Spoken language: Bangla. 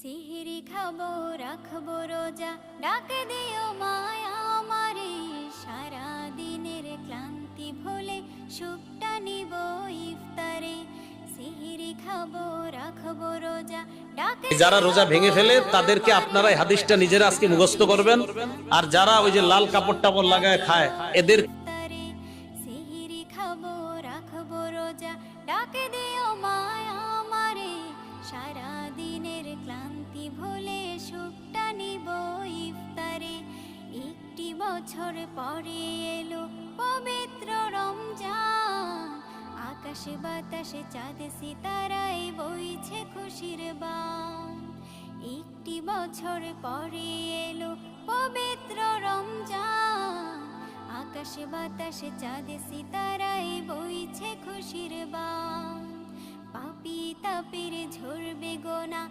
সিহরি খাবো রাখবো রোজা, ডাকে দিও মায়া আমারে, সারা দিনের ক্লান্তি ভুলে সুখটা নিব ইফতারে। সিহরি খাবো রাখবো রোজা, ডাকে যারা রোজা ভেঙে ফেলে তাদেরকে আপনারা এই হাদিসটা নিজেরা আজকে মুখস্থ করবেন। আর যারা ওই যে লাল কাপড় টাপড় লাগায় খায় এদের ইফতারে। সিহরি খাবো রাখবো রোজা, ডাকে দিও মায়া আমারে, সারা দিনের ক্লান্তি ভুলে সুখটা নিব ইফতারে। একটি বছর পরে এলো পবিত্র রমজান, আকাশে বাতাসে চাঁদ সিতারায় বইছে খুশির বান। একটি বছর পরে এলো পবিত্র রমজান, আকাশে বাতাসে চাঁদ সিতারায় বইছে খুশির বান। পাপী তাপের ঝরবে গোনা,